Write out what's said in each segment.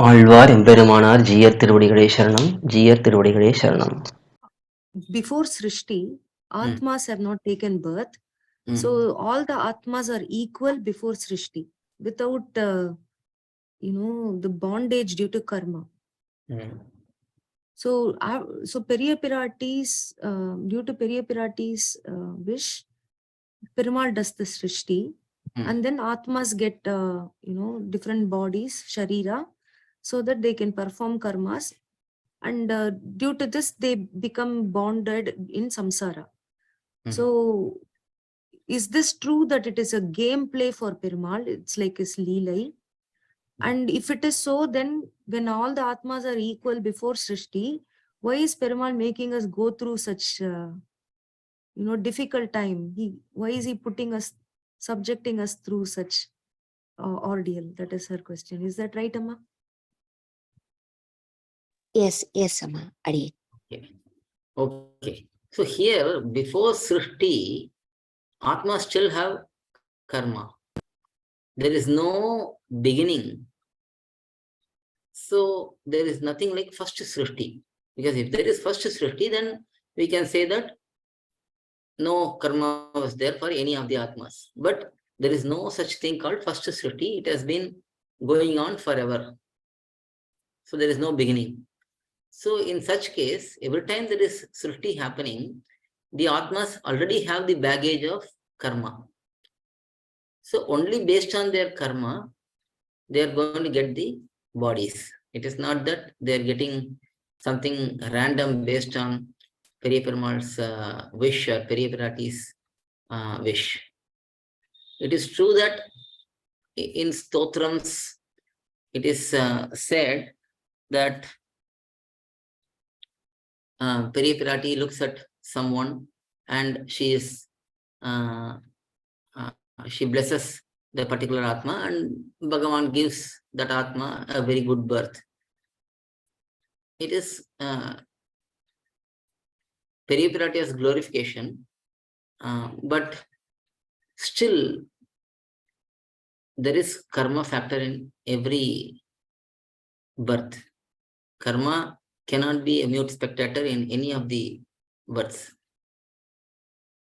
ஆழ்வார் எம்பெருமானார் ஜீயர் திருவடிகளே சரணம். ஜீயர் திருவடிகளே சரணம். Before Srishti, Athmas have not taken birth. So all the Athmas are equal before Srishti without, the bondage due to karma. So Periya Pirati's, due to Periya Pirati's wish, Perumal does the Srishti. And then Atmas get, different bodies, Sharira, so that they can perform karmas. And due to this, they become bonded in samsara. So, is this true that it is a game play for Perumal? It's like his Leelai. And if it is so, then when all the Atmas are equal before Srishti, why is Perumal making us go through such, difficult time? Why is he subjecting us through such ordeal? That is her question. Is that right, Amma? Yes, Amma. Adi. Okay. So here, before Srishti, Atma still have karma. There is no beginning. So there is nothing like first Srishti. Because if there is first Srishti, then we can say that no karma was there for any of the Atmas. But there is no such thing called first Srishti. It has been going on forever. So there is no beginning. So in such case, every time there is Srishti happening, the Atmas already have the baggage of karma. So only based on their karma, they are going to get the bodies. It is not that they are getting something random based on Periya Perumal's wish or Periya Pirati's wish. It is true that in stotrams, it is said that Periya Pirati looks at someone and she blesses the particular Atma, and bhagavAn gives that Atma a very good birth. It is Periya Pirati's glorification, but still there is karma factor in every birth. Karma cannot be a mute spectator in any of the births.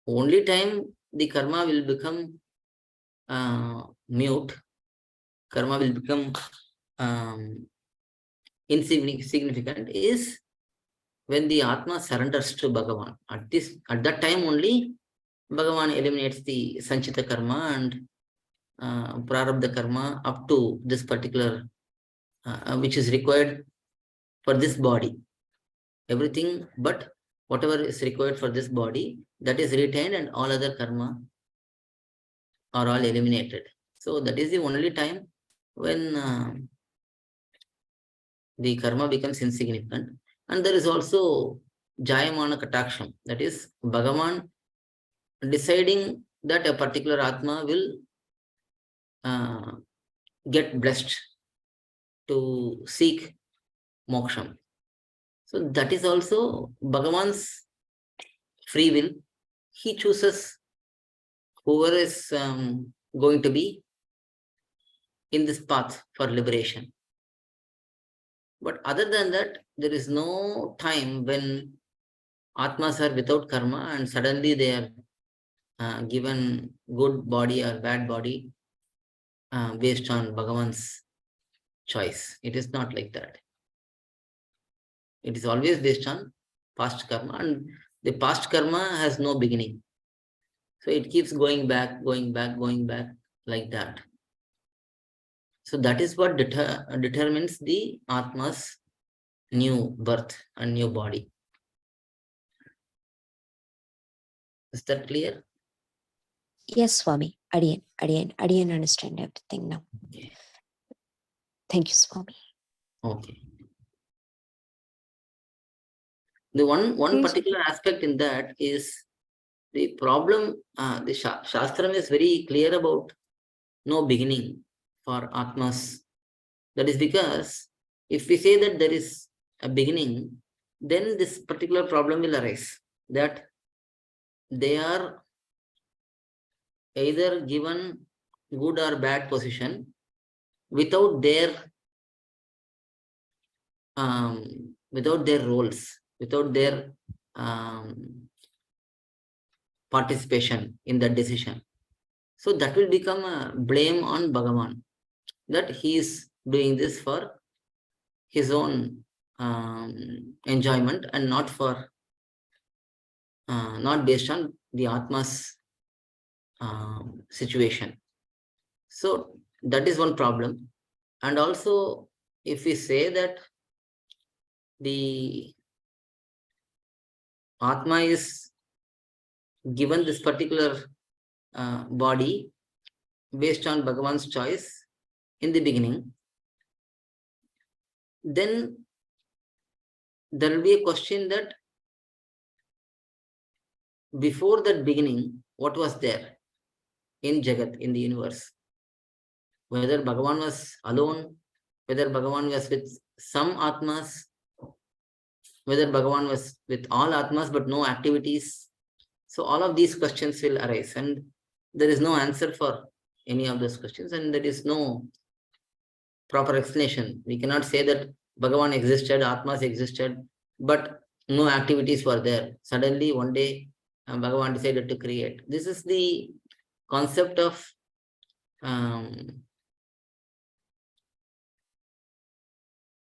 Only time the karma will become mute, karma will become insignificant is when the Atma surrenders to bhagavAn. At that time only, bhagavAn eliminates the sanchita karma and prarabdha karma up to this particular, which is required for this body. Everything but whatever is required for this body, that is retained, and all other karma are all eliminated. So that is the only time when the karma becomes insignificant. And there is also Jayamana Kataksham, that is bhagavAn deciding that a particular Atma will get blessed to seek moksham. So that is also bhagavAn's free will. He chooses whoever is going to be in this path for liberation. But other than that, there is no time when Atmas are without karma and suddenly they are given good body or bad body based on bhagavAn's choice. It is not like that. It is always based on past karma, and the past karma has no beginning. So it keeps going back like that. So that is what determines the Atma's new birth and new body. Is that clear? Yes, Swami. Adiyan understand everything now. Okay. Thank you, Swami. Okay. The one particular aspect in that is the problem. The Shastram is very clear about no beginning for Atmas. That is because if we say that there is a beginning, then this particular problem will arise, that they are either given good or bad position without their without their roles, without their participation in that decision. So that will become a blame on Bhagavan, that he is doing this for his own enjoyment and not for not based on the Atma's situation. So that is one problem. And also, if we say that the Atma is given this particular body based on Bhagavan's choice in the beginning, then there will be a question that before that beginning, what was there in Jagat, in the universe? Whether Bhagavan was alone, whether Bhagavan was with some Atmas, whether Bhagavan was with all Atmas but no activities. So all of these questions will arise, and there is no answer for any of those questions, and there is no proper explanation. We cannot say that Bhagavan existed, Atmas existed, but no activities were there. Suddenly one day Bhagavan decided to create. This is the concept of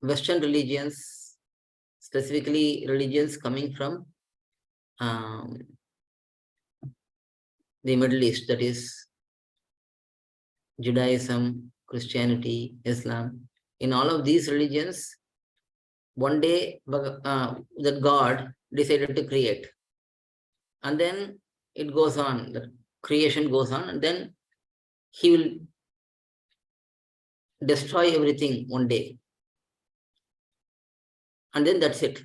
Western religions, specifically religions coming from the Middle East, that is Judaism, Christianity, Islam. In all of these religions, one day that God decided to create. And then it goes on, the creation goes on, and then he will destroy everything one day. And then that's it.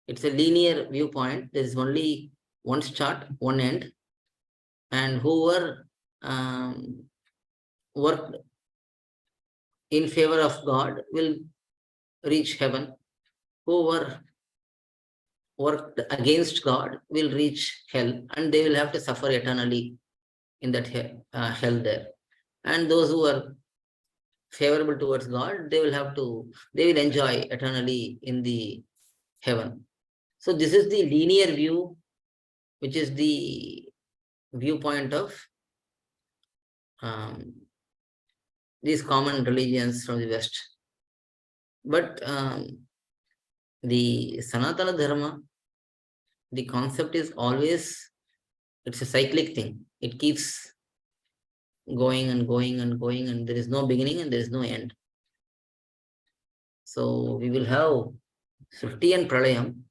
It's a linear viewpoint. There is only one start, one end. And whoever worked in favor of God will reach heaven. Whoever worked against God will reach hell, and they will have to suffer eternally in that hell there. And those who are favorable towards God, they will enjoy eternally in the heaven. So this is the linear view, which is the viewpoint of these common religions from the West. But the Sanatana Dharma, the concept is always, it's a cyclic thing. It keeps going and going and going, and there is no beginning and there is no end. So we will have srushti and pralayam,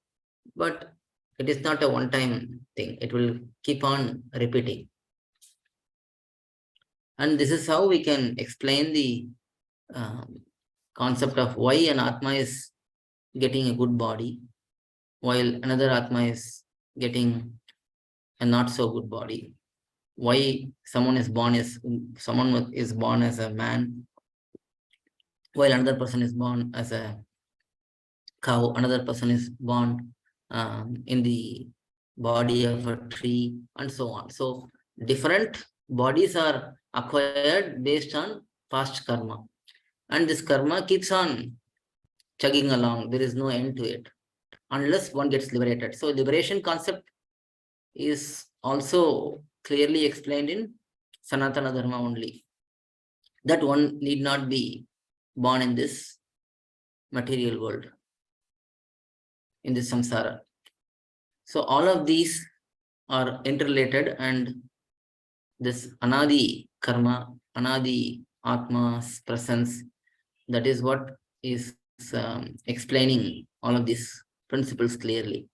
but it is not a one-time thing. It will keep on repeating. And this is how we can explain the concept of why an Atma is getting a good body, while another Atma is getting a not so good body. Why someone is born as a man, while another person is born as a cow, another person is born in the body of a tree, and so on. So different bodies are acquired based on past karma, and this karma keeps on chugging along. There is no end to it unless one gets liberated. So liberation concept is also clearly explained in Sanatana Dharma only, that one need not be born in this material world, in this samsara. So all of these are interrelated, and this anadi karma, anadi atma's presence, that is what is explaining all of these principles clearly.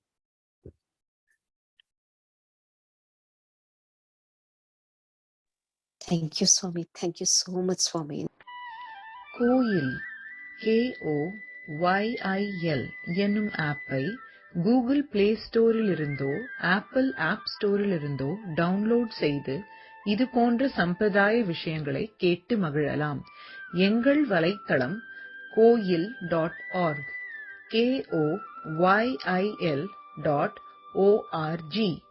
Thank you, Swami. Thank you so much, Swami. கோயில் KOYIL என்னும் ஆப்பை Google Play ஸ்டோரிலிருந்தோ Apple app ஸ்டோரிலிருந்தோ download செய்து இது போன்ற சம்பிரதாய விஷயங்களை கேட்டு மகிழலாம். எங்கள் வலைத்தளம் koil.org KOYIL.org